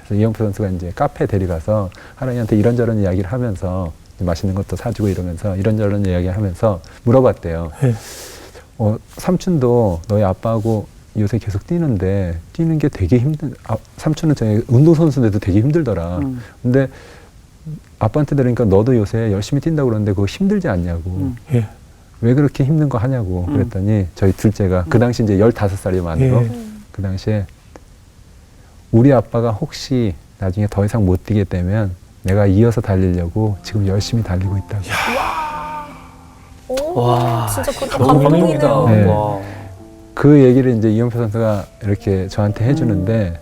그래서 이영표 선수가 이제 카페 데려가서 하나님한테 이런저런 이야기를 하면서 맛있는 것도 사주고 이러면서 이런저런 이야기 하면서 물어봤대요. 삼촌도 너희 아빠하고 요새 계속 뛰는데 뛰는 게 되게 삼촌은 저희 운동선수인데도 되게 힘들더라. 근데 아빠한테 들으니까 너도 요새 열심히 뛴다고 그러는데 그거 힘들지 않냐고. 왜 그렇게 힘든 거 하냐고 그랬더니 저희 둘째가 그 당시 이제 15살이 만으로 그 당시에 우리 아빠가 혹시 나중에 더 이상 못 뛰게 되면 내가 이어서 달리려고 지금 열심히 달리고 있다고. 와, 진짜 그것도 너무 감동이다. 감동이다. 네. 와. 그 얘기를 이제 이영표 선수가 이렇게 저한테 해주는데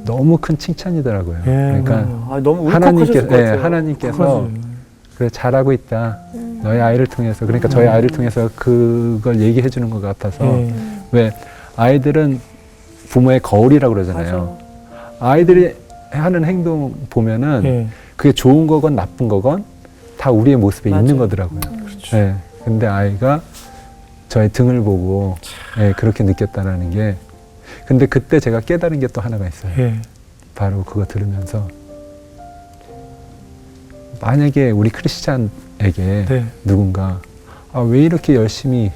너무 큰 칭찬이더라고요. 그러니까 너무 하나님께서, 울컥하셨을 것 같아요. 하나님께서 그래 잘하고 있다. 너희 아이를 통해서 그러니까 저희 아이를 통해서 그걸 얘기해 주는 것 같아서 왜 아이들은 부모의 거울이라고 그러잖아요. 아이들이 하는 행동 보면은 그게 좋은 거건 나쁜 거건 다 우리의 모습에 있는 거더라고요. 그렇죠. 네. 근데 아이가 저의 등을 보고 그렇게 느꼈다는 게 근데 그때 제가 깨달은 게 또 하나가 있어요. 바로 그거 들으면서 만약에 우리 크리스찬에게 누군가 왜 이렇게 열심히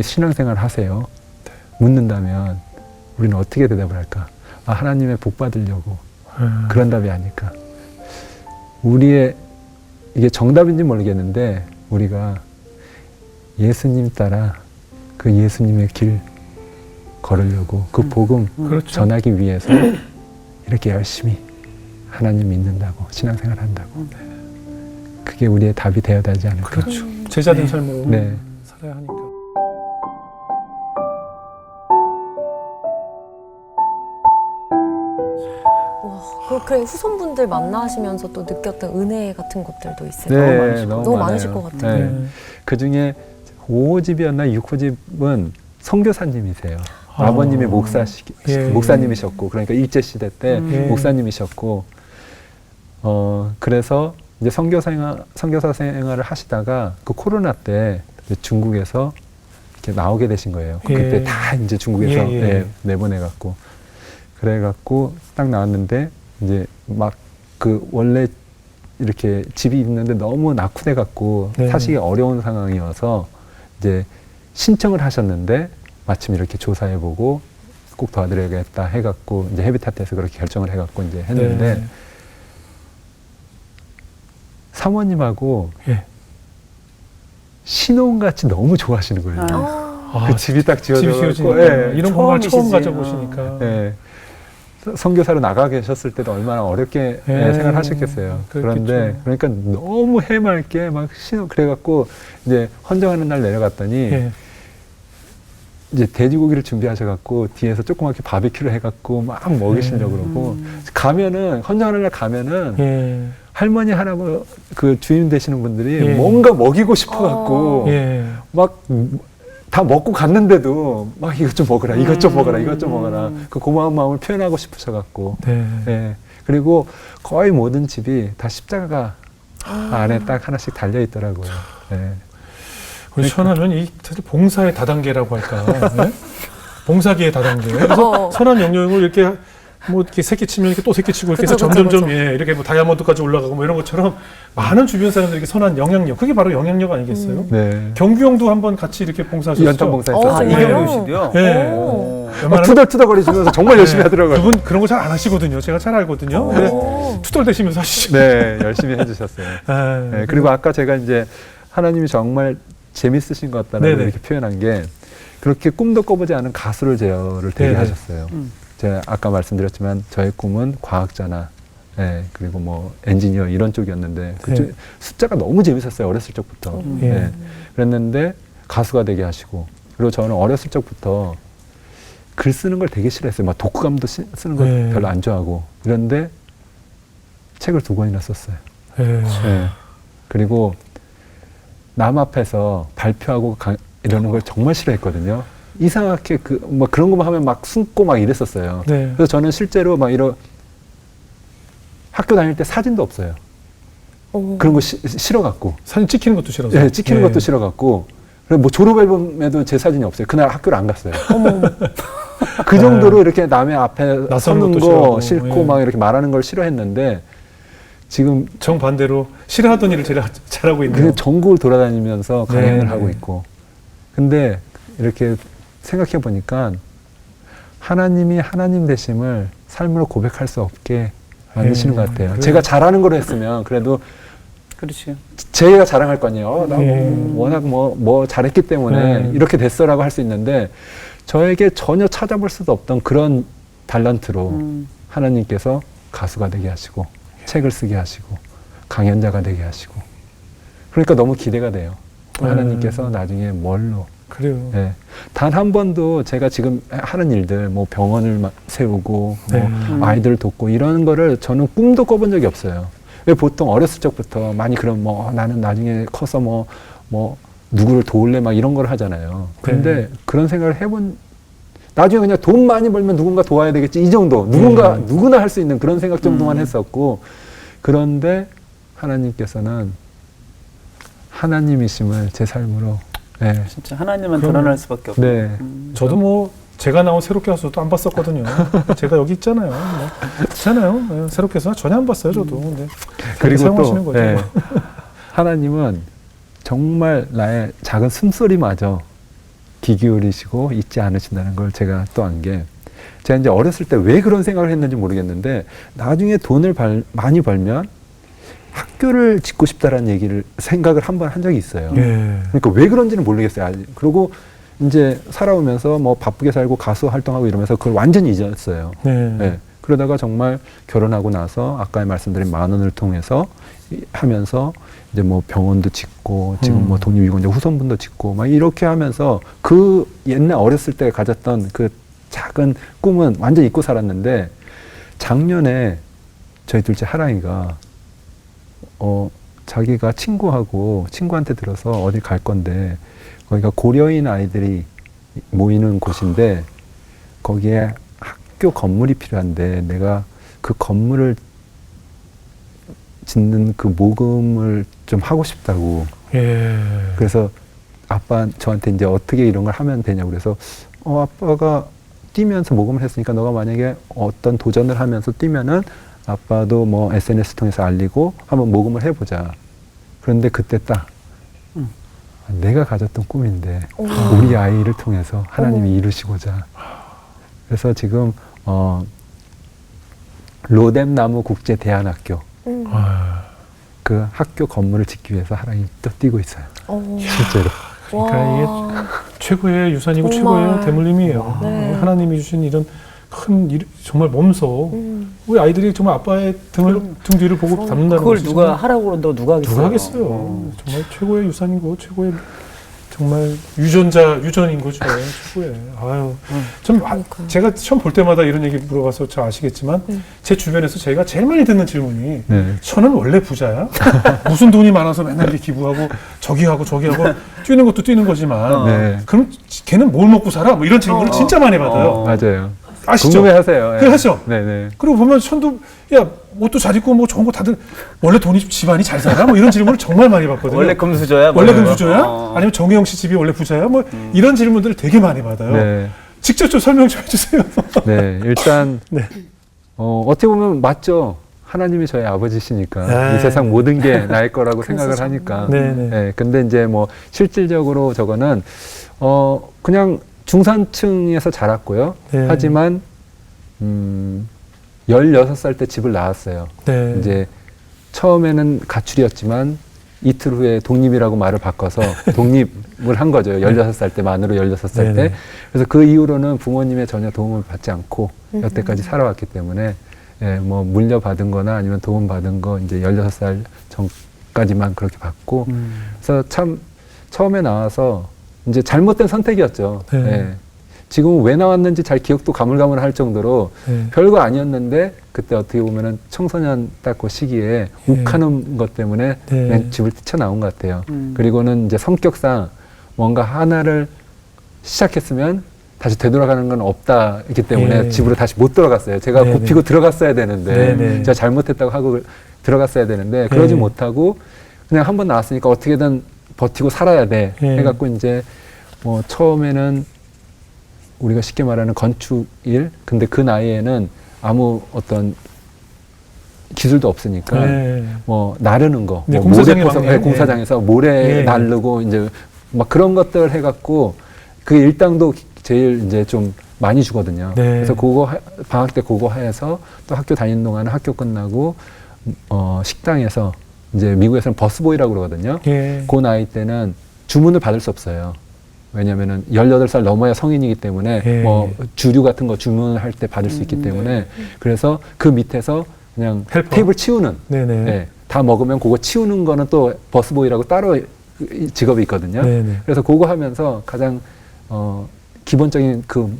신앙생활 하세요? 묻는다면 우리는 어떻게 대답을 할까? 하나님의 복 받으려고 그런 답이 아닐까? 우리의 이게 정답인지 모르겠는데 우리가 예수님 따라 그 예수님의 길 걸으려고 그 복음 전하기 위해서 이렇게 열심히 하나님 믿는다고 신앙생활 한다고 그게 우리의 답이 되어야 되지 않을까. 그렇죠. 제자된 삶으로 살아야 하니까. 그렇게 후손분들 만나시면서 또 느꼈던 은혜 같은 것들도 있어요. 네, 너무 많으실 것 같아요. 그 중에 5호집이었나 6호집은 선교사님이세요. 아버님이 목사님이셨고, 그러니까 일제시대 때 목사님이셨고, 그래서 이제 선교사 생활을 하시다가 그 코로나 때 중국에서 이렇게 나오게 되신 거예요. 그때 다 이제 중국에서 내보내갖고. 그래갖고 딱 나왔는데, 이제 막 그 원래 이렇게 집이 있는데 너무 낙후돼갖고 사시기 어려운 상황이어서 이제 신청을 하셨는데 마침 이렇게 조사해보고 꼭 도와드려야겠다 해갖고 이제 헤비타트에서 그렇게 결정을 해갖고 이제 했는데 사모님하고 신혼같이 너무 좋아하시는 거예요. 그 집이 딱 지어져갖고 이런 공간을 처음 가져보시니까. 선교사로 나가 계셨을 때도 얼마나 어렵게 생활하셨겠어요. 그런데 그러니까 너무 해맑게 막 그래갖고 이제 헌정하는 날 내려갔더니 이제 돼지고기를 준비하셔갖고 뒤에서 조그맣게 바비큐를 해갖고 막 먹이시려고 그러고 가면은 헌정하는 날 가면은 할머니 할아버지 그 주인 되시는 분들이 뭔가 먹이고 싶어갖고 막 다 먹고 갔는데도 막 이것 좀 먹어라, 이것 좀 먹어라, 이것 좀 먹어라. 그 고마운 마음을 표현하고 싶으셔갖고. 그리고 거의 모든 집이 다 십자가가 안에 딱 하나씩 달려있더라고요. 우리 선하면 이 봉사의 다단계라고 할까. 봉사기의 다단계. 그래서 선한 영역을 이렇게 뭐 이렇게 새끼 치면 이렇게 또 새끼 치고 이렇게 해서 점점점 이렇게 뭐 다이아몬드까지 올라가고 뭐 이런 것처럼 많은 주변 사람들에게 선한 영향력, 그게 바로 영향력 아니겠어요? 경규 형도 한번 같이 이렇게 봉사하셨죠? 연탄 봉사했어요. 이경규 씨도요? 투덜투덜거리시면서 정말 열심히 하더라고요. 그분 그런 거 잘 안 하시거든요. 제가 잘 알거든요. 투덜대시면서 하시죠. 네, 열심히 해주셨어요. 그리고 아까 제가 이제 하나님이 정말 재밌으신 것 같다라고 이렇게 표현한 게 그렇게 꿈도 꿔보지 않은 가수를 제어를 되게 하셨어요. 제가 아까 말씀드렸지만 저의 꿈은 과학자나 그리고 뭐 엔지니어 이런 쪽이었는데 그 숫자가 너무 재밌었어요. 어렸을 적부터. 그랬는데 가수가 되게 하시고 그리고 저는 어렸을 적부터 글 쓰는 걸 되게 싫어했어요. 막 독후감도 쓰는 걸 별로 안 좋아하고 이런데 책을 2권이나 썼어요. 그리고 남 앞에서 발표하고 이러는 걸 정말 싫어했거든요. 이상하게 뭐 그런 것만 하면 막 숨고 막 이랬었어요. 그래서 저는 실제로 막 학교 다닐 때 사진도 없어요. 그런 거 싫어갖고. 사진 찍히는 것도 싫어서. 찍히는 것도 싫어갖고. 그리고 뭐 졸업 앨범에도 제 사진이 없어요. 그날 학교를 안 갔어요. 그 정도로 이렇게 남의 앞에 낯선 서는 것도 거 싫어하고, 싫고 예. 막 이렇게 말하는 걸 싫어했는데 지금 정반대로 싫어하던 일을 제일 잘하고 있네요. 그냥 전국을 돌아다니면서 강연을 네, 하고 네. 있고. 근데 이렇게 생각해 보니까 하나님이 하나님 되심을 삶으로 고백할 수 없게 만드시는 것 같아요. 그래요. 제가 잘하는 걸 했으면 그래도 그렇지. 제가 자랑할 거 아니에요. 나 예. 워낙 뭐 잘했기 때문에 이렇게 됐어라고 할 수 있는데 저에게 전혀 찾아볼 수도 없던 그런 달란트로 하나님께서 가수가 되게 하시고 책을 쓰게 하시고 강연자가 되게 하시고 그러니까 너무 기대가 돼요. 하나님께서 나중에 뭘로 그래요. 예. 단 한 번도 제가 지금 하는 일들, 뭐 병원을 세우고, 네. 뭐 아이들을 돕고 이런 거를 저는 꿈도 꿔본 적이 없어요. 왜 보통 어렸을 적부터 많이 그런 나는 나중에 커서 뭐 누구를 도울래 막 이런 걸 하잖아요. 근데 그런 생각을 나중에 그냥 돈 많이 벌면 누군가 도와야 되겠지 이 정도. 누구나 할 수 있는 그런 생각 정도만 했었고 그런데 하나님께서는 하나님이심을 제 삶으로 네. 진짜 하나님은 드러날 수밖에 없고. 네. 저도 뭐 제가 나온 새롭게 와서도 안 봤었거든요. 제가 여기 있잖아요. 있잖아요. 네, 새롭게 해서 전혀 안 봤어요, 저도. 근데 그리고 사용하시는 또 거죠. 네. 하나님은 정말 나의 작은 숨소리마저 귀 기울이시고 잊지 않으신다는 걸 제가 또 안 게 제가 이제 어렸을 때 왜 그런 생각을 했는지 모르겠는데 나중에 돈을 많이 벌면 학교를 짓고 싶다라는 생각을 한 번 한 적이 있어요. 예. 그러니까 왜 그런지는 모르겠어요. 아직. 그리고 이제 살아오면서 뭐 바쁘게 살고 가수 활동하고 이러면서 그걸 완전히 잊었어요. 네. 네. 그러다가 정말 결혼하고 나서 아까 말씀드린 10,000원을 통해서 하면서 이제 뭐 병원도 짓고 지금 뭐 독립유공자 후손분도 짓고 막 이렇게 하면서 그 옛날 어렸을 때 가졌던 그 작은 꿈은 완전 잊고 살았는데 작년에 저희 둘째 하랑이가 자기가 친구한테 들어서 어디 갈 건데 거기가 고려인 아이들이 모이는 곳인데 거기에 학교 건물이 필요한데 내가 그 건물을 짓는 그 모금을 좀 하고 싶다고. 예. 그래서 아빠 저한테 이제 어떻게 이런 걸 하면 되냐고 그래서 아빠가 뛰면서 모금을 했으니까 너가 만약에 어떤 도전을 하면서 뛰면은 아빠도 뭐 SNS 통해서 알리고 한번 모금을 해보자. 그런데 그때 딱 내가 가졌던 꿈인데 우리 아이를 통해서 하나님이 이루시고자. 그래서 지금 로뎀나무 국제대안학교 그 학교 건물을 짓기 위해서 하나님이 또 뛰고 있어요. 실제로. 그러니까 이게 최고의 유산이고 정말. 최고의 대물림이에요. 네. 하나님이 주신 이런 큰 정말 몸소 우리 아이들이 정말 아빠의 등 뒤를 보고 닮는다는 그걸 것이 누가 정말 하라고 그러는데 누가 하겠어요? 누가 하겠어요. 정말 최고의 유산이고 최고의 정말 유전인 거죠. 최고의. 아유. 제가 처음 볼 때마다 이런 얘기 물어봐서 저 아시겠지만 제 주변에서 제가 제일 많이 듣는 질문이 저는 원래 부자야? 무슨 돈이 많아서 맨날 이렇게 기부하고 저기 하고 뛰는 것도 뛰는 거지만 그럼 걔는 뭘 먹고 살아? 뭐 이런 질문을 진짜 많이 받아요. 맞아요. 아시죠? 궁금해하세요. 그 하죠. 네네. 그리고 보면 옷도 잘 입고 뭐 좋은 거 다들 원래 집안이 잘 살아? 뭐 이런 질문을 정말 많이 받거든요. 원래 금수저야? 원래 금수저야? 아니면 정혜영 씨 집이 원래 부자야? 뭐 이런 질문들을 되게 많이 받아요. 네. 직접 좀 설명 좀 해주세요. 네, 일단 네. 어떻게 보면 맞죠. 하나님이 저희 아버지시니까 네. 이 세상 모든 게 나의 거라고 생각을 하니까. 네. 네, 근데 이제 뭐 실질적으로 저거는 그냥 중산층에서 자랐고요. 네. 하지만 16살 때 집을 나왔어요. 네. 이제 처음에는 가출이었지만 이틀 후에 독립이라고 말을 바꿔서 독립을 한 거죠. 16살 때, 만으로 16살 때. 그래서 그 이후로는 부모님의 전혀 도움을 받지 않고 여태까지 살아왔기 때문에 뭐 물려받은 거나 아니면 도움받은 거 이제 16살 전까지만 그렇게 받고 그래서 참 처음에 나와서 이제 잘못된 선택이었죠. 네. 예. 지금 왜 나왔는지 잘 기억도 가물가물할 정도로 별거 아니었는데 그때 어떻게 보면은 청소년 딱 그 시기에 욱하는 것 때문에 그냥 집을 뛰쳐나온 것 같아요. 그리고는 이제 성격상 뭔가 하나를 시작했으면 다시 되돌아가는 건 없다기 때문에 집으로 다시 못 돌아갔어요. 제가 굽히고 들어갔어야 되는데 제가 잘못했다고 하고 들어갔어야 되는데 그러지 못하고 그냥 한번 나왔으니까 어떻게든 버티고 살아야 돼 해갖고 이제 뭐 처음에는 우리가 쉽게 말하는 건축일, 근데 그 나이에는 아무 어떤 기술도 없으니까 뭐 나르는 거, 네, 뭐 공사장에 모래 막네. 공사장에서 모래 나르고 이제 막 그런 것들 해갖고 그 일당도 제일 이제 좀 많이 주거든요. 그래서 그거 방학 때 그거 해서 또 학교 다니는 동안은 학교 끝나고 식당에서 이제 미국에서는 버스보이라고 그러거든요. 그 나이 때는 주문을 받을 수 없어요. 왜냐면은 18살 넘어야 성인이기 때문에 뭐 주류 같은 거 주문할 때 받을 수 있기 때문에 그래서 그 밑에서 그냥 헬퍼. 테이블 치우는 네, 다 먹으면 그거 치우는 거는 또 버스보이라고 따로 직업이 있거든요. 그래서 그거 하면서 가장 기본적인 그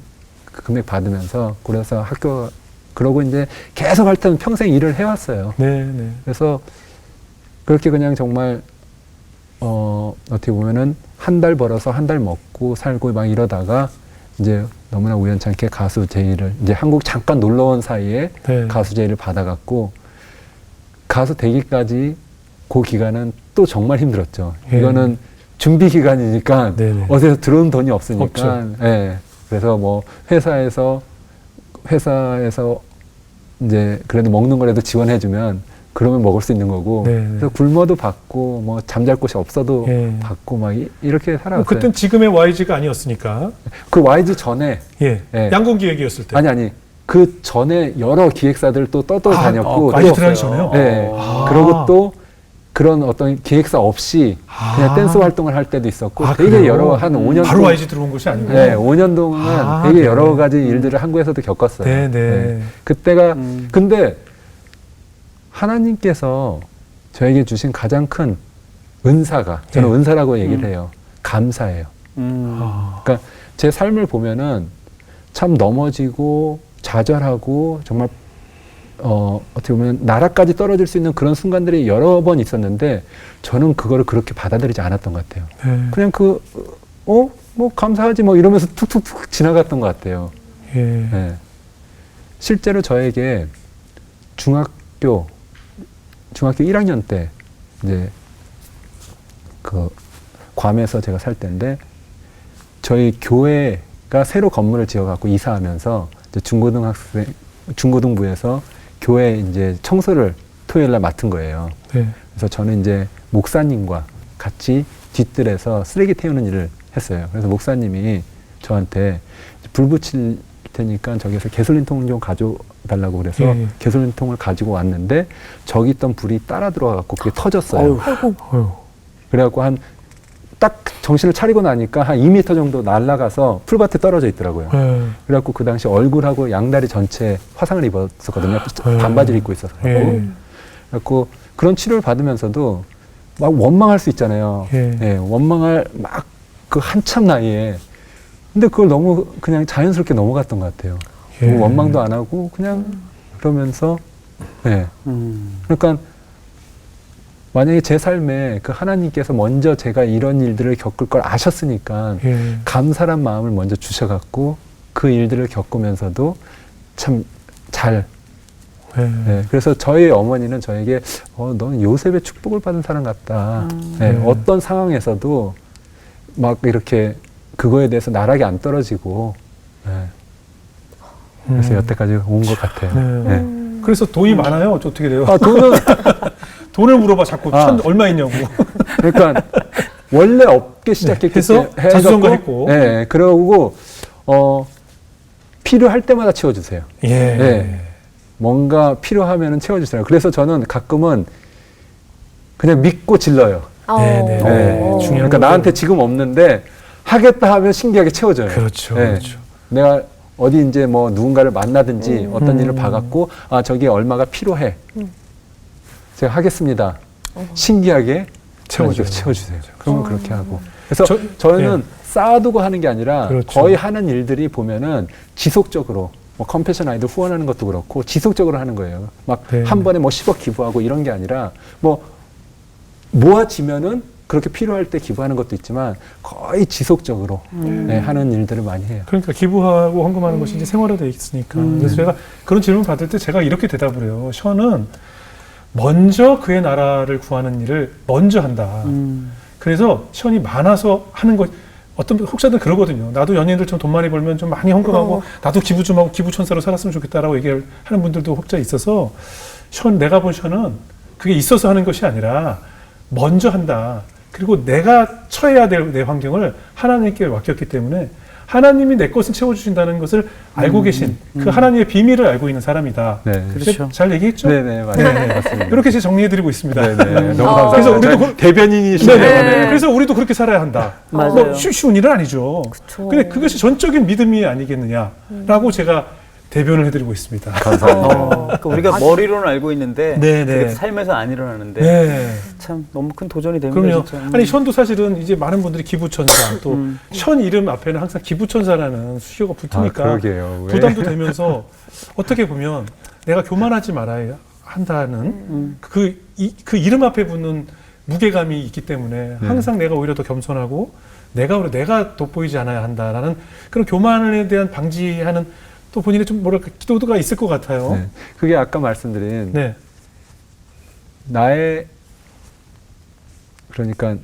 금액 받으면서 그래서 학교 그러고 이제 계속 하여튼 평생 일을 해왔어요. 그래서 그렇게 그냥 정말 어떻게 보면은 한 달 벌어서 한 달 먹고 살고 막 이러다가 이제 너무나 우연찮게 가수 제의를 이제 한국 잠깐 놀러 온 사이에 가수 제의를 받아갖고 가수 되기까지 그 기간은 또 정말 힘들었죠. 이거는 준비 기간이니까 어디서 들어온 돈이 없으니까. 그래서 뭐 회사에서 이제 그래도 먹는 거라도 지원해주면 그러면 먹을 수 있는 거고. 그래서 굶어도 받고 뭐 잠잘 곳이 없어도 받고 막 이렇게 살아왔어요. 그땐 지금의 YG가 아니었으니까. 그 YG 전에 양궁기획이었을 때. 아니 그 전에 여러 기획사들 또 다녔고 YG 들어가기 전에요? 그러고 또 그런 어떤 기획사 없이 그냥 댄스 활동을 할 때도 있었고 되게 여러 한 5년 바로 YG 들어온 것이 아니고 5년 동안 되게 여러 가지 일들을 한국에서도 겪었어요. 그때가 근데 하나님께서 저에게 주신 가장 큰 은사가 저는 은사라고 얘기를 해요. 감사예요. 그러니까 제 삶을 보면은 참 넘어지고 좌절하고 정말 어떻게 보면 나라까지 떨어질 수 있는 그런 순간들이 여러 번 있었는데 저는 그거를 그렇게 받아들이지 않았던 것 같아요. 그냥 뭐 감사하지 뭐 이러면서 툭툭툭 지나갔던 것 같아요. 실제로 저에게 중학교 1학년 때 이제 그 괌에서 제가 살 때인데 저희 교회가 새로 건물을 지어갖고 이사하면서 이제 중고등부에서 교회 이제 청소를 토요일 날 맡은 거예요. 그래서 저는 이제 목사님과 같이 뒷뜰에서 쓰레기 태우는 일을 했어요. 그래서 목사님이 저한테 불 붙일 테니까 저기서 개솔린통 좀 가져달라고 그래서 개솔린통을 가지고 왔는데 저기 있던 불이 따라 들어와갖고 그게 터졌어요. 그래갖고 딱 정신을 차리고 나니까 한 2m 정도 날아가서 풀밭에 떨어져 있더라고요. 그래갖고 그 당시 얼굴하고 양다리 전체 화상을 입었었거든요. 반바지를 입고 있어서. 그래갖고 그런 치료를 받으면서도 막 원망할 수 있잖아요. 원망할 막 그 한참 나이에. 근데 그걸 너무 그냥 자연스럽게 넘어갔던 것 같아요. 뭐 원망도 안 하고 그냥 그러면서 그러니까 만약에 제 삶에 그 하나님께서 먼저 제가 이런 일들을 겪을 걸 아셨으니까 감사란 마음을 먼저 주셔갖고 그 일들을 겪으면서도 참 잘 그래서 저희 어머니는 저에게 너는 요셉의 축복을 받은 사람 같다. 어떤 상황에서도 막 이렇게 그거에 대해서 나락이 안 떨어지고 그래서 여태까지 온 것 같아요. 그래서 돈이 많아요? 어떻게 돼요? 돈을 물어봐 자꾸 얼마 있냐고. 그러니까 원래 없게 시작했기 때문에 자수성가했고 그러고 필요할 때마다 채워주세요. 뭔가 필요하면은 채워주세요. 그래서 저는 가끔은 그냥 믿고 질러요. 그러니까 나한테 지금 없는데 하겠다 하면 신기하게 채워져요. 그렇죠. 내가 어디 이제 뭐 누군가를 만나든지 어떤 일을 봐갖고 저기 얼마가 필요해. 제가 하겠습니다. 신기하게 채워주세요. 그러면 그렇게 하고. 그래서 저는 쌓아두고 하는 게 아니라 거의 하는 일들이 보면은 지속적으로 뭐 컴패션 아이들 후원하는 것도 그렇고 지속적으로 하는 거예요. 막 한 번에 뭐 10억 기부하고 이런 게 아니라 뭐 모아지면은 그렇게 필요할 때 기부하는 것도 있지만 거의 지속적으로 하는 일들을 많이 해요. 그러니까 기부하고 헌금하는 것이 이제 생활화되어 있으니까. 그래서 제가 그런 질문 받을 때 제가 이렇게 대답을 해요. 션은 먼저 그의 나라를 구하는 일을 먼저 한다. 그래서 션이 많아서 하는 것, 어떤 혹자는 그러거든요. 나도 연예인들 좀 돈 많이 벌면 좀 많이 헌금하고 나도 기부 좀 하고 기부천사로 살았으면 좋겠다라고 얘기하는 분들도 혹자 있어서 내가 본 션은 그게 있어서 하는 것이 아니라 먼저 한다. 그리고 내가 처해야 될 내 환경을 하나님께 맡겼기 때문에 하나님이 내 것을 채워주신다는 것을 알고 계신 그 하나님의 비밀을 알고 있는 사람이다. 네. 그렇죠. 잘 얘기했죠? 네네, 맞습니다. 네. 맞습니다. 이렇게 제가 정리해드리고 있습니다. 네네. 너무 감사합니다. 그래서 우리도 대변인이시네요. 네네. 그래서 우리도 그렇게 살아야 한다. 맞아요. 뭐 쉬운 일은 아니죠. 그쵸. 근데 그것이 전적인 믿음이 아니겠느냐라고 제가 대변을 해드리고 있습니다. 감사합니다. 그러니까 우리가 머리로는 알고 있는데 네, 그게 네. 삶에서 안 일어나는데 네. 참 너무 큰 도전이 됩니다. 그럼요. 진짜. 아니 션도 사실은 이제 많은 분들이 기부천사 또 션 이름 앞에는 항상 기부천사라는 수식어가 붙으니까 그러게요. 왜? 부담도 되면서 어떻게 보면 내가 교만하지 말아야 한다는 그 이름 앞에 붙는 무게감이 있기 때문에 항상 내가 오히려 더 겸손하고 내가 돋보이지 않아야 한다라는 그런 교만에 대한 방지하는 또 본인의 좀 뭐랄까 기도가 있을 것 같아요. 네. 그게 아까 말씀드린 네. 나의 그러니까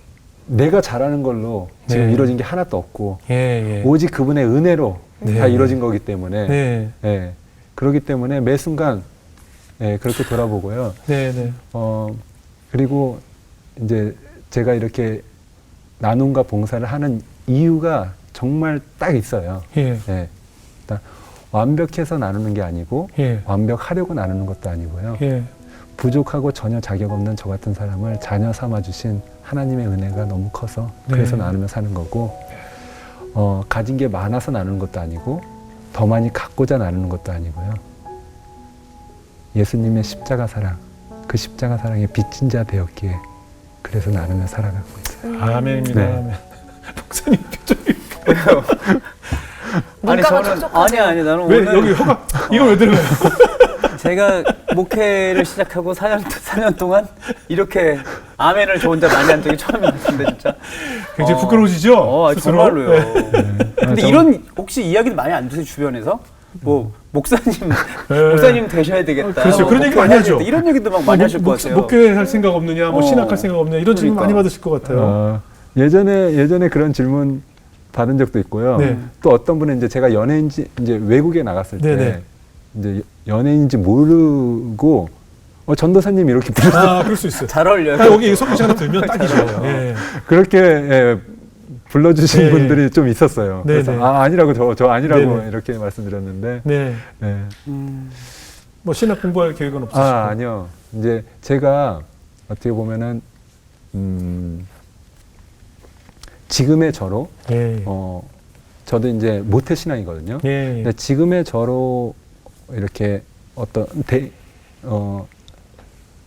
내가 잘하는 걸로 지금 네. 이루어진 게 하나도 없고 예, 예. 오직 그분의 은혜로 네. 다 이루어진 거기 때문에 네. 예. 그렇기 때문에 매 순간 예, 그렇게 돌아보고요. 네, 네. 그리고 이제 제가 이렇게 나눔과 봉사를 하는 이유가 정말 딱 있어요. 예. 예. 일단 완벽해서 나누는 게 아니고 예. 완벽하려고 나누는 것도 아니고요. 예. 부족하고 전혀 자격 없는 저 같은 사람을 자녀 삼아 주신 하나님의 은혜가 너무 커서 네. 그래서 나누며 사는 거고 가진 게 많아서 나누는 것도 아니고 더 많이 갖고자 나누는 것도 아니고요. 예수님의 십자가 사랑, 그 십자가 사랑에 빚진 자 되었기에 그래서 나누며 살아가고 있어요. 아멘입니다. 네. 아멘. 목사님 표정이 아니 물가가 저는 촉촉하네요. 아니 나는 왜 오늘 여기 혀가 이걸 왜 들어요? 제가 목회를 시작하고 4년 동안 이렇게 아멘을 저 혼자 많이 한 적이 처음인 것 같은데 진짜 굉장히 부끄러우시죠? 스스로? 정말로요. 네. 근데 이런 혹시 이야기는 많이 안 드세요 주변에서? 뭐 목사님 네. 목사님 되셔야 되겠다. 그렇죠. 뭐 그런 얘기 많이 목회해야 하죠. 되겠다. 이런 얘기도 막 많이 하실 것 같아요. 목회할 생각 없느냐, 뭐 신학할 생각 없느냐 이런 질문 그러니까. 많이 받으실 것 같아요. 예전에 그런 질문 받은 적도 있고요. 네. 또 어떤 분은 이제 제가 연예인지 이제 외국에 나갔을 때 네네. 이제 연예인인지 모르고 전도사님 이렇게 부르서 그럴 수 있어요. 잘 어울려요. 여기 성경 하나 들면 딱이죠. 예. 그렇게 불러주신 네. 분들이 좀 있었어요. 네, 그래서 네. 아니라고 저 아니라고 네. 이렇게 말씀드렸는데 네. 네. 뭐 신학 공부할 계획은 없으시고. 아니요. 이제 제가 어떻게 보면은 지금의 저로 예. 저도 이제 모태 신앙이거든요. 예. 근데 지금의 저로 이렇게 어떤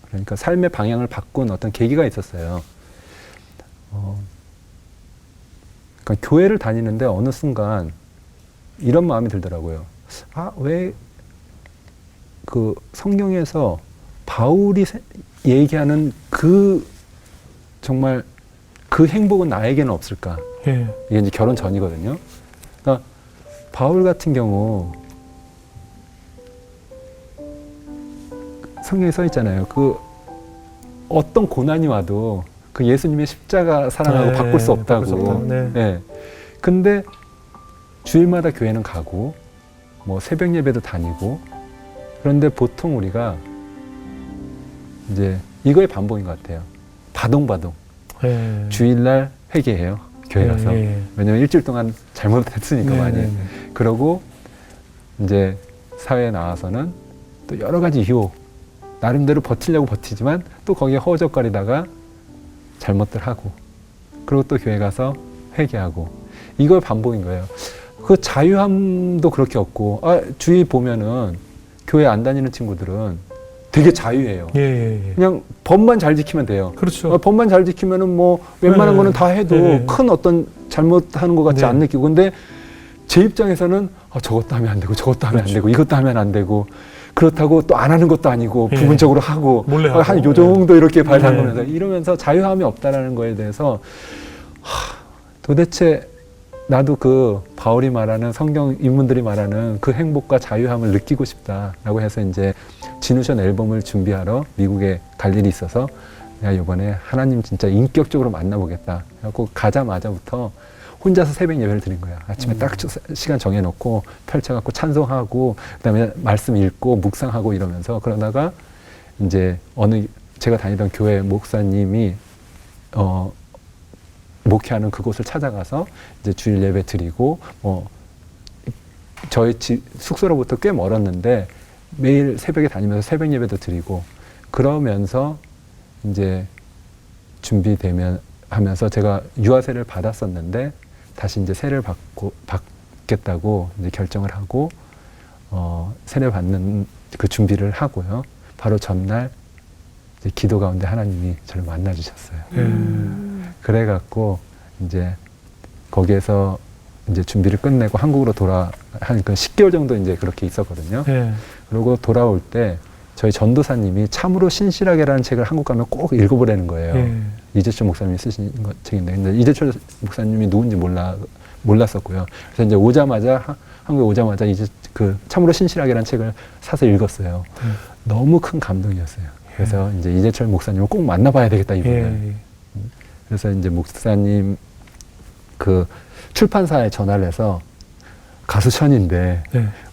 그러니까 삶의 방향을 바꾼 어떤 계기가 있었어요. 그러니까 교회를 다니는데 어느 순간 이런 마음이 들더라고요. 왜 그 성경에서 바울이 얘기하는 그 정말 그 행복은 나에게는 없을까? 예. 이게 이제 결혼 전이거든요. 그러니까 바울 같은 경우 성경에 써 있잖아요. 그 어떤 고난이 와도 그 예수님의 십자가 사랑하고 네, 바꿀 수 없다고. 바꿀 수 없다. 네. 네. 근데 주일마다 교회는 가고 뭐 새벽 예배도 다니고 그런데 보통 우리가 이제 이거의 반복인 것 같아요. 바동바동. 예. 주일날 회개해요. 교회 가서. 예. 왜냐면 일주일 동안 잘못했으니까 많이. 네. 그러고 이제 사회에 나와서는 또 여러 가지 유혹. 나름대로 버티려고 버티지만 또 거기에 허우적거리다가 잘못들 하고. 그리고 또 교회 가서 회개하고. 이걸 반복인 거예요. 그 자유함도 그렇게 없고. 주위 보면은 교회 안 다니는 친구들은 되게 자유해요. 예. 그냥 법만 잘 지키면 돼요. 그렇죠. 법만 잘 지키면은 뭐 웬만한 네. 거는 다 해도 네. 큰 어떤 잘못하는 것 같지 네. 안 느끼고. 근데 제 입장에서는 저것도 하면 안 되고 저것도 하면 그렇죠. 안 되고 이것도 하면 안 되고 그렇다고 또 안 하는 것도 아니고 네. 부분적으로 하고 몰래 하고. 한 요 정도 이렇게 발 네. 담그면서 이러면서 자유함이 없다라는 거에 대해서 도대체 나도 그 바울이 말하는 성경 인물들이 말하는 그 행복과 자유함을 느끼고 싶다라고 해서 이제 진우션 앨범을 준비하러 미국에 갈 일이 있어서 내가 이번에 하나님 진짜 인격적으로 만나보겠다. 그래갖고 가자마자부터 혼자서 새벽 예배를 드린 거예요. 아침에 딱 시간 정해놓고 펼쳐갖고 찬송하고 그다음에 말씀 읽고 묵상하고 이러면서 그러다가 이제 제가 다니던 교회 목사님이 목회하는 그곳을 찾아가서 이제 주일 예배 드리고 저희 숙소로부터 꽤 멀었는데 매일 새벽에 다니면서 새벽 예배도 드리고 그러면서 이제 준비되면 하면서 제가 유아세를 받았었는데 다시 이제 세를 받겠다고 이제 결정을 하고 세례 받는 그 준비를 하고요. 바로 전날 이제 기도 가운데 하나님이 저를 만나 주셨어요. 그래갖고 이제 거기에서 이제 준비를 끝내고 한국으로 한 10개월 정도 이제 그렇게 있었거든요. 그리고 돌아올 때 저희 전도사님이 참으로 신실하게라는 책을 한국 가면 꼭 읽어보라는 거예요. 이재철 목사님이 쓰신 책인데, 근데 이재철 목사님이 누군지 몰랐었고요. 그래서 이제 한국에 오자마자 이제 그 참으로 신실하게라는 책을 사서 읽었어요. 너무 큰 감동이었어요. 그래서 이제 이재철 목사님을 꼭 만나봐야 되겠다 이번에. 그래서 이제 목사님 그 출판사에 전화를 해서 가수 션인데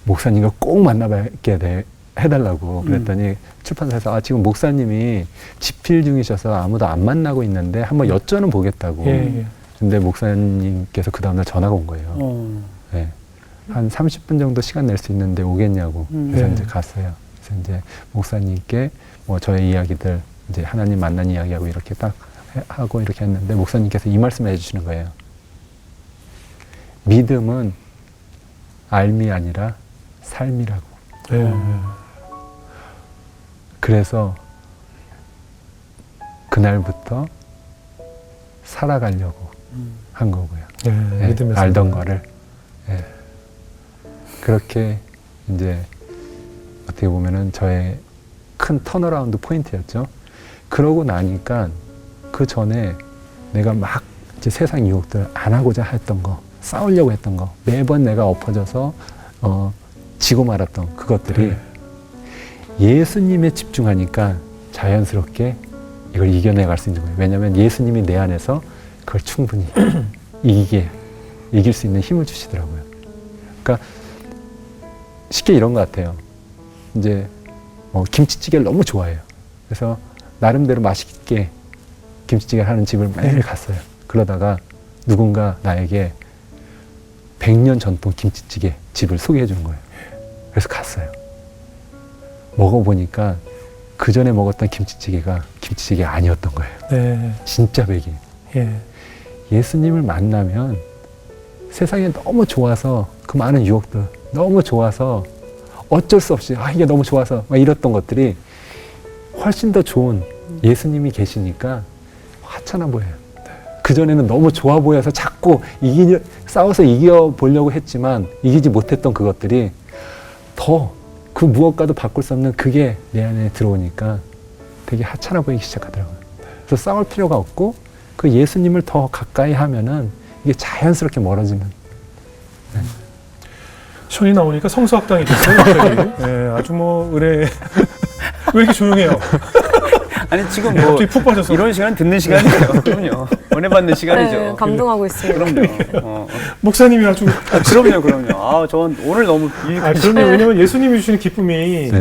목사님과 꼭 만나뵙게 해달라고 그랬더니 출판사에서 지금 목사님이 집필 중이셔서 아무도 안 만나고 있는데 한번 여쭤는 보겠다고. 근데 목사님께서 그 다음날 전화가 온 거예요. 네. 한 30분 정도 시간 낼 수 있는데 오겠냐고. 그래서 이제 갔어요. 그래서 이제 목사님께 뭐 저의 이야기들 이제 하나님 만난 이야기하고 이렇게 딱 하고 이렇게 했는데 목사님께서 이 말씀을 해주시는 거예요. 믿음은 알미 아니라 삶이라고. 그래서 그날부터 살아가려고 한 거고요. 알던 거를. 그렇게 이제 어떻게 보면은 저의 큰 턴어라운드 포인트였죠. 그러고 나니까 그 전에 내가 막 이제 세상 유혹들 안 하고자 했던 거, 싸우려고 했던 거, 매번 내가 엎어져서 지고 말았던 그것들이 예수님에 집중하니까 자연스럽게 이걸 이겨내갈 수 있는 거예요. 왜냐하면 예수님이 내 안에서 그걸 충분히 이길 수 있는 힘을 주시더라고요. 그러니까 쉽게 이런 것 같아요. 이제 김치찌개를 너무 좋아해요. 그래서 나름대로 맛있게 김치찌개를 하는 집을 매일 갔어요. 그러다가 누군가 나에게 100년 전통 김치찌개 집을 소개해 주는 거예요. 그래서 갔어요. 먹어보니까 그 전에 먹었던 김치찌개가 김치찌개가 아니었던 거예요. 진짜 백인. 예수님을 만나면 세상에 너무 좋아서 그 많은 유혹들 너무 좋아서 어쩔 수 없이 이게 너무 좋아서 막 이랬던 것들이 훨씬 더 좋은 예수님이 계시니까 하찮아 보여요. 그전에는 너무 좋아 보여서 자꾸 싸워서 이겨보려고 했지만 이기지 못했던 그것들이 더 그 무엇과도 바꿀 수 없는 그게 내 안에 들어오니까 되게 하찮아 보이기 시작하더라고요. 그래서 싸울 필요가 없고 그 예수님을 더 가까이 하면은 이게 자연스럽게 멀어지는. 션이 나오니까 성서학당이 됐어요. 갑자기. 아주 은혜. 왜 이렇게 조용해요? 아니 지금 갑자기 푹 빠져서. 이런 시간 듣는 시간이에요. 그럼요. 은혜 받는 시간이죠. 감동하고 있습니다. 그럼요. 목사님이 아주. 그럼요. 전 오늘 너무 그럼요. 왜냐면 예수님이 주시는 기쁨이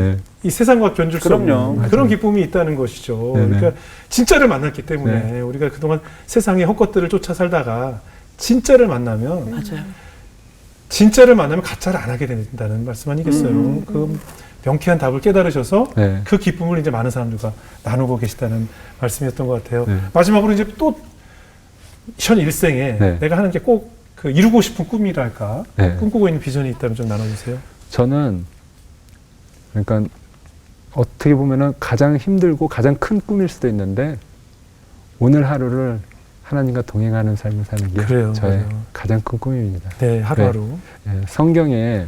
이 세상과 견줄 수 없는 그런 기쁨이 있다는 것이죠. 그러니까 진짜를 만났기 때문에 우리가 그동안 세상의 헛것들을 쫓아 살다가 진짜를 만나면 진짜를 만나면 가짜를 안 하게 된다는 말씀 아니겠어요? 그 명쾌한 답을 깨달으셔서 그 기쁨을 이제 많은 사람들과 나누고 계시다는 말씀이었던 것 같아요. 마지막으로 이제 또 션 일생에 내가 하는 게 꼭 그 이루고 싶은 꿈이랄까 꿈꾸고 있는 비전이 있다면 좀 나눠주세요. 저는 그러니까 어떻게 보면은 가장 힘들고 가장 큰 꿈일 수도 있는데 오늘 하루를 하나님과 동행하는 삶을 사는 게 저의 가장 큰 꿈입니다. 하루하루. 성경에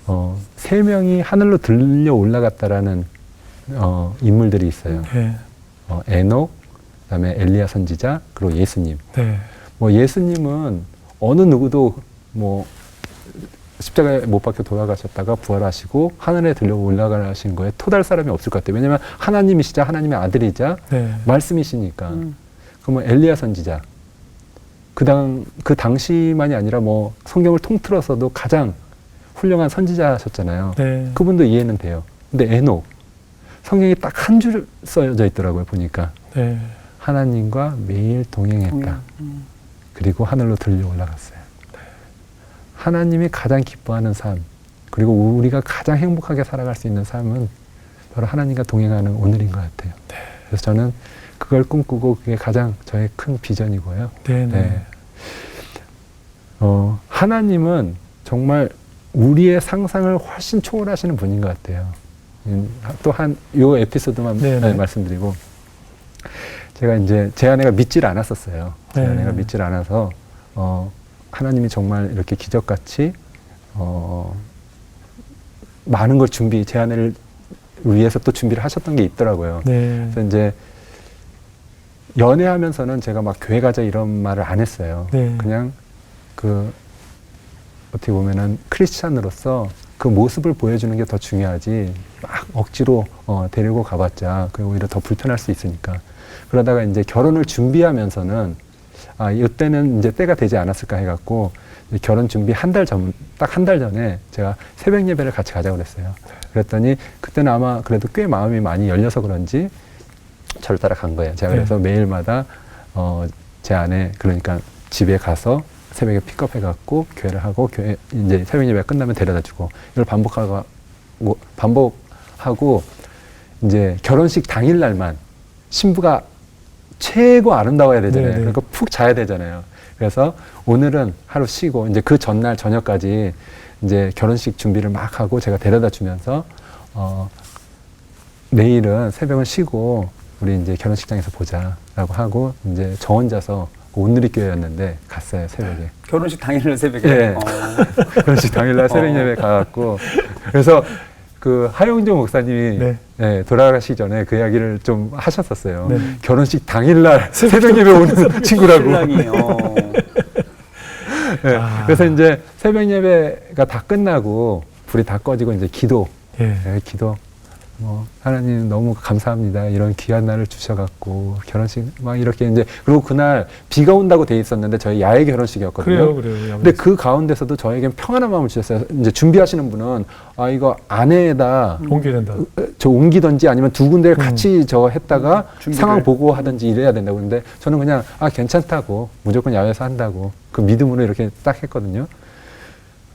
3명이 하늘로 들려 올라갔다라는 인물들이 있어요. 에녹, 그다음에 엘리야 선지자, 그리고 예수님. 예수님은 어느 누구도 십자가에 못 박혀 돌아가셨다가 부활하시고 하늘에 들려 올라가신 거에 토달 사람이 없을 것 같아요. 왜냐하면 하나님이시자 하나님의 아들이자 말씀이시니까. 그러면 엘리야 선지자, 그 당시만이 아니라 뭐 성경을 통틀어서도 가장 훌륭한 선지자셨잖아요. 네. 그분도 이해는 돼요. 근데 에녹 성경이 딱 한 줄 써져 있더라고요. 보니까 네. 하나님과 매일 동행했다. 그리고 하늘로 들려 올라갔어요. 하나님이 가장 기뻐하는 삶, 그리고 우리가 가장 행복하게 살아갈 수 있는 삶은 바로 하나님과 동행하는 오늘인 것 같아요. 네. 그래서 저는 그걸 꿈꾸고 그게 가장 저의 큰 비전이고요. 네. 네. 하나님은 정말 우리의 상상을 훨씬 초월하시는 분인 것 같아요. 또 요 에피소드만 네네. 말씀드리고, 제가 이제 제 아내가 믿질 않았었어요. 제 네. 아내가 믿질 않아서 하나님이 정말 이렇게 기적같이 많은 걸 제 아내를 위해서 또 준비를 하셨던 게 있더라고요. 네. 그래서 이제 연애하면서는 제가 막 교회 가자 이런 말을 안 했어요. 네. 그냥 어떻게 보면은 크리스찬으로서 그 모습을 보여주는 게 더 중요하지, 막 억지로 데리고 가봤자 그리고 오히려 더 불편할 수 있으니까. 그러다가 이제 결혼을 준비하면서는 이때는 이제 때가 되지 않았을까 해갖고 결혼 준비 딱 한 달 전에 제가 새벽 예배를 같이 가자고 그랬어요. 그랬더니 그때는 아마 그래도 꽤 마음이 많이 열려서 그런지 저를 따라 간 거예요. 제가 그래서 매일마다 제 아내, 그러니까 집에 가서 새벽에 픽업해갖고 교회를 하고, 교회 이제 새벽 예배가 끝나면 데려다주고, 이걸 반복하고 이제 결혼식 당일날만 신부가 최고 아름다워야 되잖아요. 네네. 그러니까 푹 자야 되잖아요. 그래서 오늘은 하루 쉬고 이제 그 전날 저녁까지 이제 결혼식 준비를 막 하고 제가 데려다 주면서 내일은 새벽은 쉬고 우리 이제 결혼식장에서 보자라고 하고, 이제 저 혼자서 온누리교회였는데 갔어요, 새벽에. 결혼식 당일날 새벽에. 네. 결혼식 당일날 새벽 예배 가갖고, 그래서 그 하용조 목사님이 네. 네, 돌아가시기 전에 그 이야기를 좀 하셨었어요. 네. 결혼식 당일날 새벽 예배 오는 친구라고. 신랑이. 네. 그래서 이제 새벽 예배가 다 끝나고 불이 다 꺼지고 이제 기도. 예. 네, 기도. 하나님 너무 감사합니다. 이런 귀한 날을 주셔갖고 결혼식 막 이렇게 이제, 그리고 그날 비가 온다고 돼 있었는데 저희 야외 결혼식이었거든요. 그래요. 근데 그 가운데서도 저에겐 평안한 마음을 주셨어요. 이제 준비하시는 분은 이거 안에다 옮겨야 된다. 저 옮기든지 아니면 두 군데를 같이 저 했다가 준비를. 상황 보고 하든지 이래야 된다고. 근데 저는 그냥 괜찮다고, 무조건 야외에서 한다고 그 믿음으로 이렇게 딱 했거든요.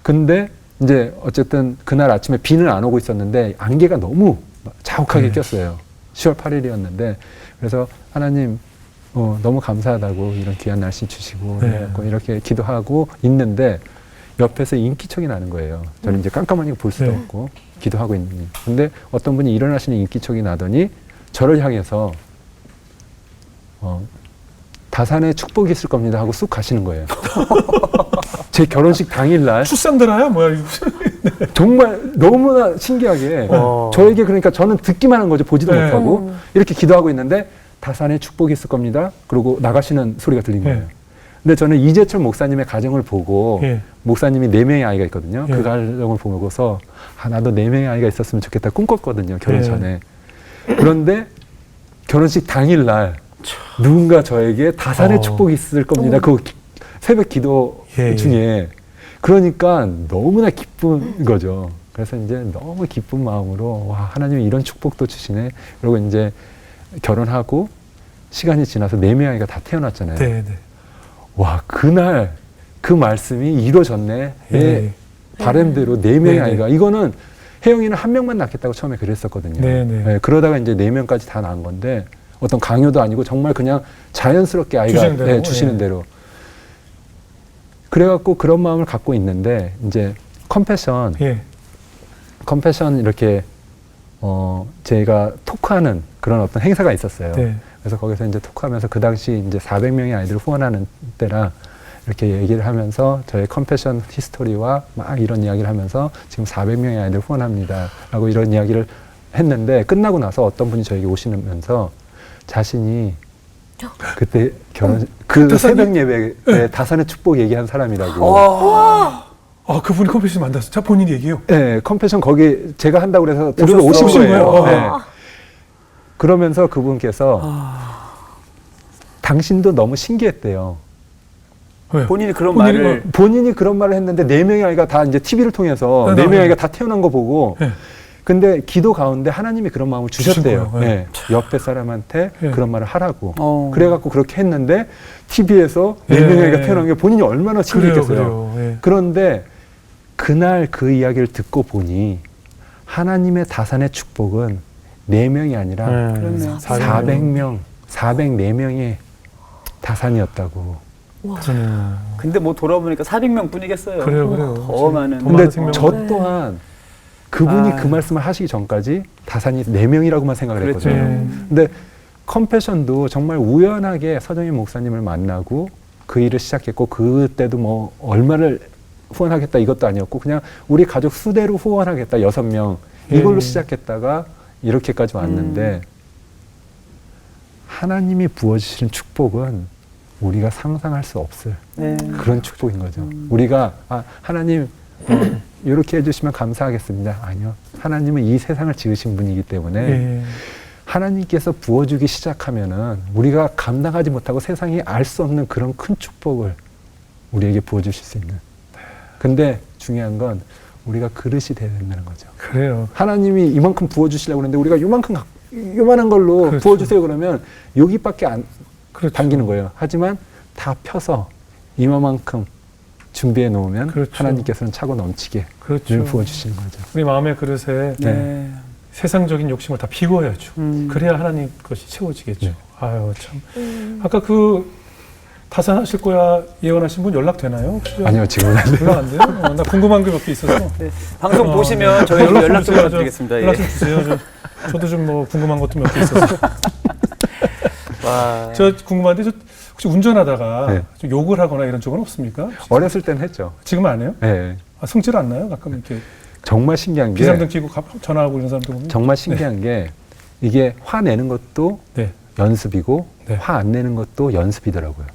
근데 이제 어쨌든 그날 아침에 비는 안 오고 있었는데 안개가 너무 자욱하게 꼈어요. 10월 8일이었는데 그래서 하나님 너무 감사하다고 이런 귀한 날씨 주시고 그래갖고 이렇게 기도하고 있는데 옆에서 인기척이 나는 거예요. 저는 이제 깜깜하니까 볼 수도 없고 기도하고 있는. 근데 어떤 분이 일어나시는 인기척이 나더니 저를 향해서 다산에 축복이 있을 겁니다 하고 쑥 가시는 거예요. 제 결혼식 당일날. 출산드라야 뭐야 이거. 정말 너무나 신기하게 저에게, 그러니까 저는 듣기만 한 거죠. 보지도 못하고 이렇게 기도하고 있는데 다산에 축복이 있을 겁니다. 그리고 나가시는 소리가 들린 거예요. 근데 저는 이재철 목사님의 가정을 보고 목사님이 4명의 아이가 있거든요. 그 가정을 보고서 나도 4명의 아이가 있었으면 좋겠다 꿈꿨거든요. 결혼 전에. 그런데 결혼식 당일날 누군가 저에게 다산의 축복이 있을 겁니다. 그 새벽 기도 중에. 그러니까 너무나 기쁜 거죠. 그래서 이제 너무 기쁜 마음으로 하나님이 이런 축복도 주시네. 그리고 이제 결혼하고 시간이 지나서 4명의 아이가 다 태어났잖아요. 네. 와, 그날 그 말씀이 이루어졌네. 내 바람대로 4명의 아이가. 이거는 혜영이는 1명만 낳겠다고 처음에 그랬었거든요. 네, 그러다가 이제 4명까지 다 낳은 건데 어떤 강요도 아니고 정말 그냥 자연스럽게 아이가 주시는 대로. 그래갖고 그런 마음을 갖고 있는데 이제 컴패션 이렇게 제가 토크하는 그런 어떤 행사가 있었어요. 그래서 거기서 이제 토크하면서 그 당시 이제 400명의 아이들을 후원하는 때라 이렇게 얘기를 하면서 저의 컴패션 히스토리와 막 이런 이야기를 하면서 지금 400명의 아이들 후원합니다라고 이런 이야기를 했는데 끝나고 나서 어떤 분이 저에게 오시면서 자신이 그때 그 새벽 예배에 다산의 축복 얘기한 사람이라고. 그분이 컴패션 만났어. 자, 본인이 얘기해요. 네, 컴패션 거기 제가 한다고 그래서 들으러 오신 거예요. 네. 그러면서 그분께서 당신도 너무 신기했대요. 왜요? 본인이 그런 본인이 말을 본인이 그런 말을 했는데 4명의 아이가 다 이제 TV를 통해서 네, 4명의 아이가 다 태어난 거 보고 네. 근데 기도 가운데 하나님이 그런 마음을 주셨대요. 거예요. 네. 네. 옆에 사람한테 네. 그런 말을 하라고. 어. 그래갖고 그렇게 했는데 TV에서 네. 4명의 아이가 태어난 게 본인이 얼마나 신기했겠어요. 그래요. 예. 그런데 그날 그 이야기를 듣고 보니 하나님의 다산의 축복은 4명이 아니라 그렇네요. 400명, 404명의 다산이었다고. 그러네요. 근데 뭐 돌아보니까 400명 뿐이겠어요. 그래요. 더 많은. 더 근데 많은 생명을. 저 네. 또한 그분이 아. 그 말씀을 하시기 전까지 다산이 4명이라고만 생각을 그랬죠. 했거든요. 네. 근데 컴패션도 정말 우연하게 서정희 목사님을 만나고 그 일을 시작했고 그때도 뭐 얼마를 후원하겠다 이것도 아니었고 그냥 우리 가족 수대로 후원하겠다 6명 이걸로 시작했다가 이렇게까지 왔는데 하나님이 부어주시는 축복은 우리가 상상할 수 없을 네. 그런 축복인 거죠. 우리가 하나님 이렇게 해주시면 감사하겠습니다. 아니요. 하나님은 이 세상을 지으신 분이기 때문에 예. 하나님께서 부어주기 시작하면은 우리가 감당하지 못하고 세상이 알 수 없는 그런 큰 축복을 우리에게 부어주실 수 있는. 근데 중요한 건 우리가 그릇이 돼야 된다는 거죠. 그래요. 하나님이 이만큼 부어주시려고 그러는데 우리가 요만한 걸로 그렇죠. 부어주세요 그러면 여기밖에 안 그렇죠. 당기는 거예요. 하지만 다 펴서 이만큼 준비해 놓으면 그렇죠. 하나님께서는 차고 넘치게 그렇죠. 늘 부어주시는 거죠. 우리 마음의 그릇에 네. 세상적인 욕심을 다 비워야죠. 그래야 하나님 것이 채워지겠죠. 네. 아유 참. 아까 그 타산하실 거야 예언하신 분 연락 되나요? 혹시? 아니요, 지금은 안 돼요. 연락 안 돼요? 나 궁금한 게 몇 개 있어서. 네. 방송 보시면 저희 연락 좀 연락 좀 주세요. 부탁드리겠습니다. 연락 예. 좀 주세요. 저도 좀 뭐 궁금한 것도 몇 개 있어서. 와. 저 궁금한데 저 혹시 운전하다가 네. 좀 욕을 하거나 이런 적은 없습니까? 어렸을 때는 했죠. 지금 안 해요? 네. 성질 안 나요? 가끔 이렇게 정말 신기한 게 비상등 켜고 전화하고 이런 사람들 보면. 정말 신기한 게 이게 화내는 것도 네. 연습이고 네. 화 안 내는 것도 연습이더라고요.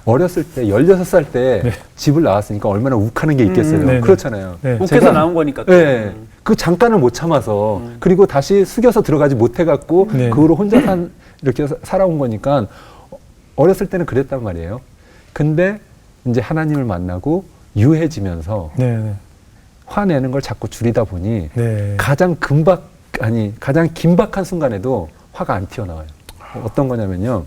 어렸을 때 16살 때 네. 집을 나왔으니까 얼마나 욱하는 게 있겠어요. 네네. 그렇잖아요. 네. 욱해서 나온 거니까. 또. 네. 그 잠깐을 못 참아서 그리고 다시 숙여서 들어가지 못해갖고 네. 그 후로 혼자 이렇게 살아온 거니까 어렸을 때는 그랬단 말이에요. 근데 이제 하나님을 만나고 유해지면서 네. 화내는 걸 자꾸 줄이다 보니 네. 가장 긴박한 순간에도 화가 안 튀어나와요. 어떤 거냐면요.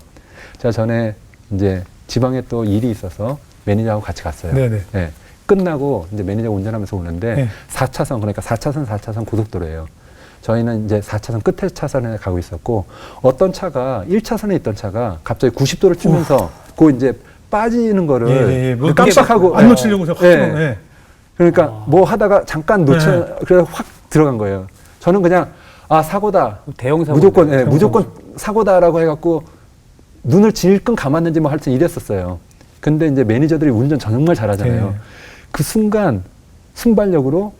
제가 전에 이제 지방에 또 일이 있어서 매니저하고 같이 갔어요. 네네. 네. 끝나고 이제 매니저가 운전하면서 오는데 네. 4차선, 그러니까 4차선 고속도로예요. 저희는 이제 4차선 끝에 차선에 가고 있었고 어떤 차가 1차선에 있던 차가 갑자기 90도를 틀면서 그 이제 빠지는 거를 예. 뭐 깜빡하고 안 놓치려고 확 예. 예. 그러니까 뭐 하다가 잠깐 네. 그래서 확 들어간 거예요. 저는 그냥 사고다. 대형 사고. 무조건 사고다라고 해갖고 눈을 질끈 감았는지 뭐 하여튼 이랬었어요. 근데 이제 매니저들이 운전 정말 잘하잖아요. 네. 그 순간 순발력으로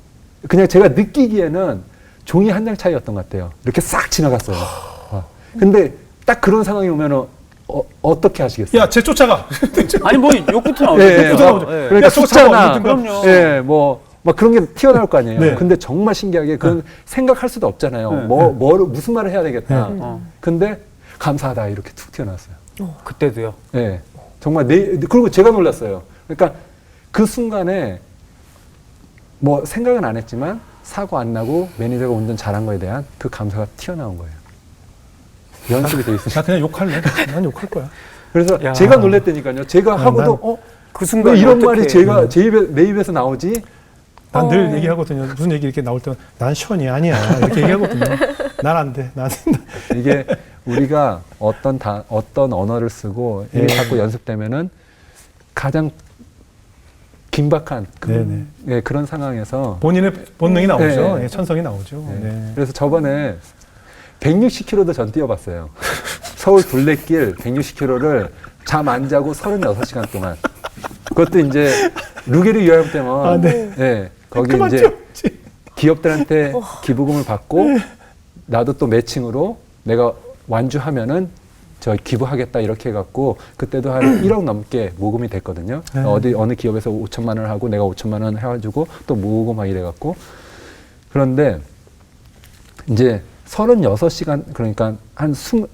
그냥 제가 느끼기에는 종이 한 장 차이였던 것 같아요. 이렇게 싹 지나갔어요. 근데 딱 그런 상황이 오면은 어떻게 하시겠어요? 야, 쟤 쫓아가. 아니 뭐 욕부터 나오죠. 예, 욕부터 예. 나오죠. 예. 그러니까 야, 저거 숫자나, 잡아, 그럼요. 예, 막 그런 게 튀어나올 거 아니에요. 네. 근데 정말 신기하게 그건 생각할 수도 없잖아요. 네. 무슨 말을 해야 되겠다. 어. 근데 감사하다 이렇게 툭 튀어나왔어요. 그때도요. 예, 정말 그리고 제가 놀랐어요. 그러니까 그 순간에 뭐 생각은 안 했지만 사고 안 나고 매니저가 운전 잘한 거에 대한 그 감사가 튀어나온 거예요. 연습이 돼 있어요. 나 그냥 욕할래. 난 욕할 거야. 그래서 야. 제가 놀랬다니까요. 제가 하고도 그 순간 왜 이런 어떻게 말이 내 입에서 나오지? 난 늘 얘기하거든요. 무슨 얘기 이렇게 나올 때는 난 션이 아니야. 이렇게 얘기하거든요. 난 안 돼. 난 이게 우리가 어떤 언어를 쓰고 이게 자꾸 연습되면은 가장 긴박한 그런 상황에서 본인의 본능이 나오죠. 네. 예, 천성이 나오죠. 네. 네. 그래서 저번에 160km도 전 뛰어봤어요. 서울 둘레길 160km를 잠 안 자고 36시간 동안. 그것도 이제 루게리 요양 때만 네, 거기 이제 기업들한테 기부금을 받고 나도 또 매칭으로 내가 완주하면은 저 기부하겠다 이렇게 해갖고 그때도 한 1억 넘게 모금이 됐거든요. 어느 기업에서 5천만 원을 하고 내가 5천만 원 해가지고 또 모금하고 이래갖고 그런데 이제 36시간 그러니까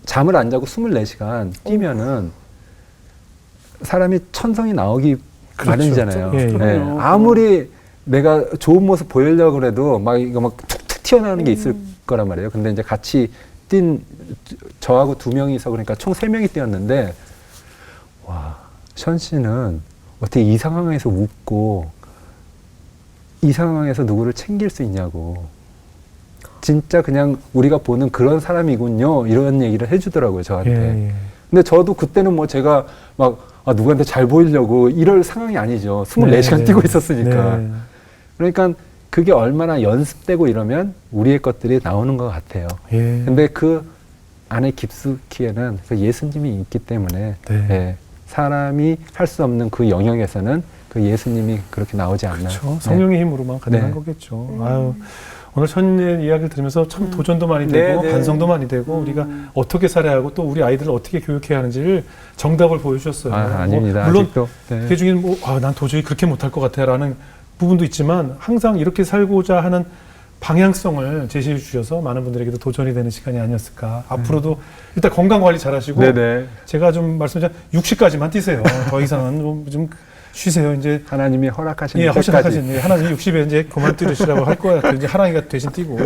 잠을 안 자고 24시간 뛰면은 사람이 천성이 나오기 그렇죠. 마련이잖아요. 예, 예. 예. 아무리 내가 좋은 모습 보이려고 그래도 막 이거 막 툭툭 튀어나오는 게 있을 거란 말이에요. 근데 이제 같이 뛴 저하고 2명이서 그러니까 총 3명이 뛰었는데 와, 션 씨는 어떻게 이 상황에서 웃고 이 상황에서 누구를 챙길 수 있냐고. 진짜 그냥 우리가 보는 그런 사람이군요. 이런 얘기를 해주더라고요, 저한테. 예. 근데 저도 그때는 뭐 제가 막 누구한테 잘 보이려고 이럴 상황이 아니죠. 24시간 네. 뛰고 있었으니까. 네. 그러니까 그게 얼마나 연습되고 이러면 우리의 것들이 나오는 것 같아요. 예. 근데 그 안에 깊숙이에는 그 예수님이 있기 때문에 네. 예, 사람이 할 수 없는 그 영역에서는 그 예수님이 그렇게 나오지 않나. 그렇죠. 성령의 힘으로만 가능한 네. 거겠죠. 아유, 오늘 천의 이야기를 들으면서 참 도전도 많이 되고 네, 네. 반성도 많이 되고 우리가 어떻게 살아야 하고 또 우리 아이들을 어떻게 교육해야 하는지를 정답을 보여주셨어요. 아닙니다. 물론 아직도. 네. 그 중에는 난 도저히 그렇게 못할 것 같아라는 부분도 있지만 항상 이렇게 살고자 하는 방향성을 제시해 주셔서 많은 분들에게도 도전이 되는 시간이 아니었을까. 앞으로도 일단 건강 관리 잘하시고 네네. 제가 좀 말씀드린 60까지만 뛰세요. 더 이상은 좀 쉬세요. 이제 하나님이 허락하신 예, 때까지. 허락하신 하나님 60에 이제 그만 뛰시라고 할 거야. 이제 하나님가 대신 뛰고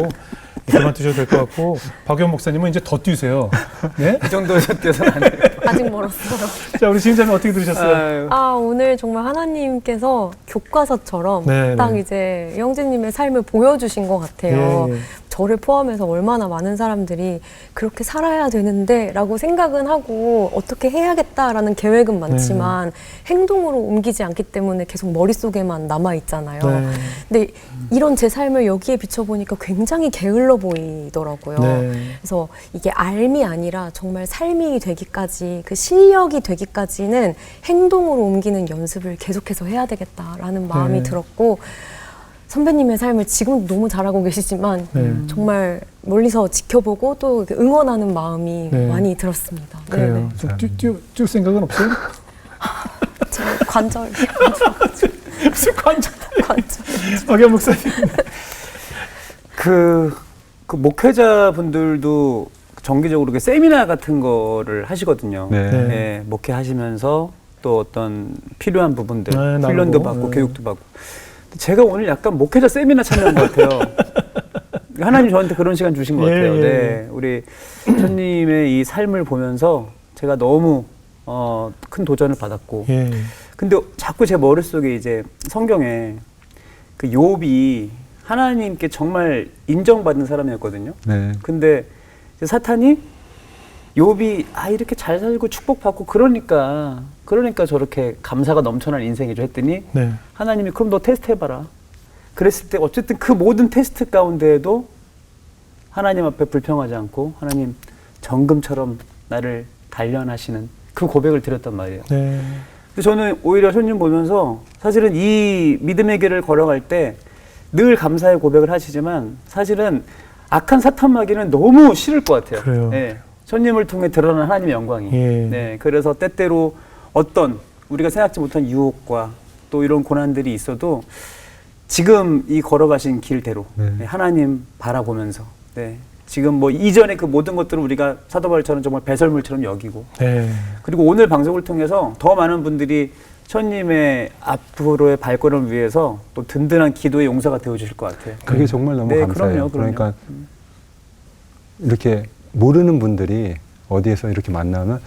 그만 뛰셔도 될 것 같고 박연 목사님은 이제 더 뛰세요. 네? 이 정도에서 뛰어서 안 돼요. 아직 멀었어요. 자, 우리 지은자님 어떻게 들으셨어요? 아유. 오늘 정말 하나님께서 교과서처럼 네, 딱 네. 이제 형제님의 삶을 보여주신 것 같아요. 예, 예. 저를 포함해서 얼마나 많은 사람들이 그렇게 살아야 되는데 라고 생각은 하고 어떻게 해야겠다라는 계획은 많지만 행동으로 옮기지 않기 때문에 계속 머릿속에만 남아있잖아요. 네. 근데 이런 제 삶을 여기에 비춰보니까 굉장히 게을러 보이더라고요. 네. 그래서 이게 삶이 아니라 정말 삶이 되기까지 그 실력이 되기까지는 행동으로 옮기는 연습을 계속해서 해야 되겠다라는 마음이 네. 들었고 선배님의 삶을 지금도 너무 잘하고 계시지만 네. 정말 멀리서 지켜보고 또 이렇게 응원하는 마음이 네. 많이 들었습니다. 그래요. 좀 뛸 생각은 없어요? 제 관절이 무슨 관절? 관절. 박연 목사님. 그 목회자분들도 정기적으로 이렇게 세미나 같은 거를 하시거든요. 네. 네. 예, 목회하시면서 또 어떤 필요한 부분들, 네, 훈련도 나누고, 받고 네. 교육도 받고. 제가 오늘 약간 목회자 세미나 참여한 것 같아요. 하나님 저한테 그런 시간 주신 것 예, 같아요. 예. 네, 우리 천님의 이 삶을 보면서 제가 너무 큰 도전을 받았고. 예. 근데 자꾸 제 머릿속에 이제 성경에 그 욥이 하나님께 정말 인정받은 사람이었거든요. 네. 근데 이제 사탄이 욥이 이렇게 잘 살고 축복받고 그러니까 저렇게 감사가 넘쳐나는 인생이죠 했더니 네. 하나님이 그럼 너 테스트 해봐라. 그랬을 때 어쨌든 그 모든 테스트 가운데에도 하나님 앞에 불평하지 않고 하나님 정금처럼 나를 단련하시는 그 고백을 드렸단 말이에요. 네. 근데 저는 오히려 손님 보면서 사실은 이 믿음의 길을 걸어갈 때 늘 감사의 고백을 하시지만 사실은 악한 사탄 마귀는 너무 싫을 것 같아요. 그래요. 네. 손님을 통해 드러난 하나님의 영광이. 예. 네. 그래서 때때로 어떤 우리가 생각지 못한 유혹과 또 이런 고난들이 있어도 지금 이 걸어가신 길대로 네. 하나님 바라보면서 네. 지금 뭐 이전에 그 모든 것들을 우리가 사도 바울처럼 정말 배설물처럼 여기고 네. 그리고 오늘 방송을 통해서 더 많은 분들이 천님의 앞으로의 발걸음을 위해서 또 든든한 기도의 용사가 되어주실 것 같아요. 그게 정말 너무 네, 감사해요. 그럼요. 그러니까 이렇게 모르는 분들이 어디에서 이렇게 만나면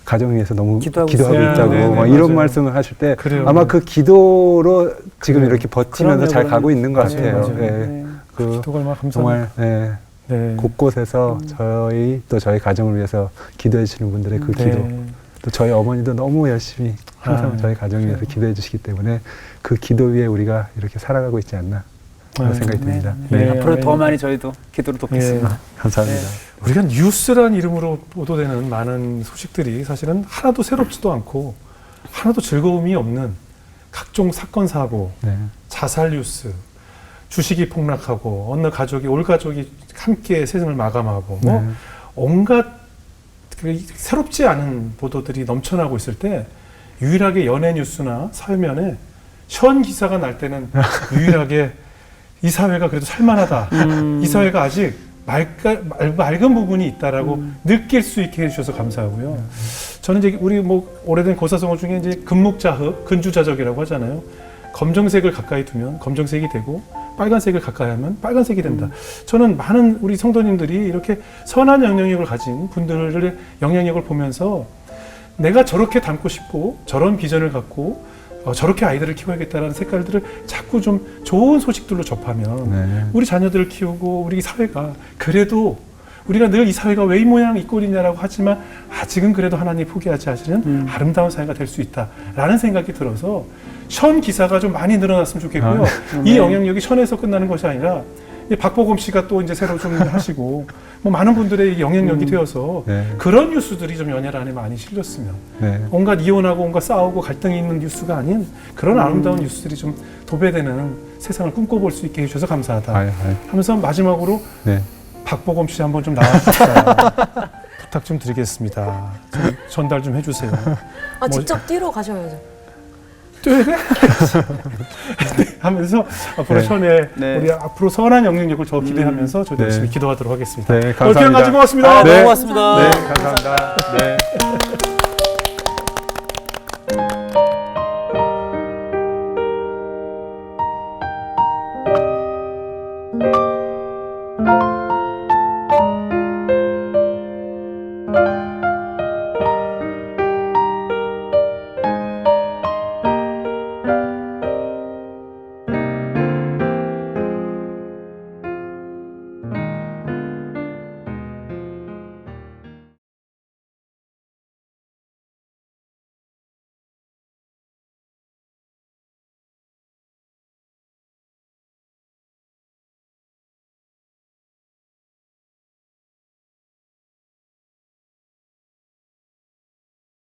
가정 위해서 너무 기도하고 기도하고 있어요. 있다고 네, 네, 막 이런 맞아요. 말씀을 하실 때 그래요. 아마 그 기도로 지금 그래요. 이렇게 버티면서 그럼요, 잘 그럼요. 가고 있는 것 맞아요, 같아요. 맞아요. 예. 네. 그 기도가 얼마나 감사합니다. 정말 예. 네. 곳곳에서 저희 가정을 위해서 기도해 주시는 분들의 그 기도 네. 또 저희 어머니도 너무 열심히 항상 저희 가정을 위해서 기도해 주시기 때문에 그 기도 위에 우리가 이렇게 살아가고 있지 않나 그런 생각이 듭니다. 네. 네. 앞으로 더 많이 저희도 기도를 돕겠습니다. 예. 감사합니다. 우리가 뉴스란 이름으로 보도되는 많은 소식들이 사실은 하나도 새롭지도 않고 하나도 즐거움이 없는 각종 사건 사고, 네. 자살 뉴스, 주식이 폭락하고 어느 가족이 올 가족이 함께 세상을 마감하고 뭐 네. 온갖 그 새롭지 않은 보도들이 넘쳐나고 있을 때 유일하게 연예 뉴스나 사회면에 션 기사가 날 때는 유일하게 이 사회가 그래도 살만하다. 이 사회가 아직 맑은 부분이 있다라고 느낄 수 있게 해주셔서 감사하고요. 저는 이제 우리 뭐 오래된 고사성어 중에 이제 금묵자흑, 근주자적이라고 하잖아요. 검정색을 가까이 두면 검정색이 되고 빨간색을 가까이 하면 빨간색이 된다. 저는 많은 우리 성도님들이 이렇게 선한 영향력을 가진 분들의 영향력을 보면서 내가 저렇게 닮고 싶고 저런 비전을 갖고 저렇게 아이들을 키워야겠다라는 색깔들을 자꾸 좀 좋은 소식들로 접하면 네. 우리 자녀들을 키우고 우리 사회가 그래도 우리가 늘 이 사회가 왜 이 모양 이 꼴이냐라고 하지만 아직은 그래도 하나님 포기하지 않으시는 아름다운 사회가 될 수 있다라는 생각이 들어서 션 기사가 좀 많이 늘어났으면 좋겠고요. 이 영향력이 션에서 끝나는 것이 아니라 이 박보검 씨가 또 이제 새로 좀 하시고 뭐 많은 분들의 영향력이 되어서 네. 그런 뉴스들이 좀 연예를 안에 많이 실렸으면 네. 온갖 이혼하고 온갖 싸우고 갈등이 있는 뉴스가 아닌 그런 아름다운 뉴스들이 좀 도배되는 세상을 꿈꿔볼 수 있게 해주셔서 감사하다 아유. 하면서 마지막으로 네. 박보검 씨 한번 좀 나와주십사 부탁 좀 드리겠습니다. 좀 전달 좀 해주세요. 아, 직접 뛰러 가셔야죠. 네, 하면서 앞으로 네. 션에 네. 우리 앞으로 선한 영향력을 더 기대하면서 저도 네. 열심히 기도하도록 하겠습니다. 네, 오늘 감사합니다. 표현 가지고 고맙습니다. 너무 고맙습니다. 네, 감사합니다. 네.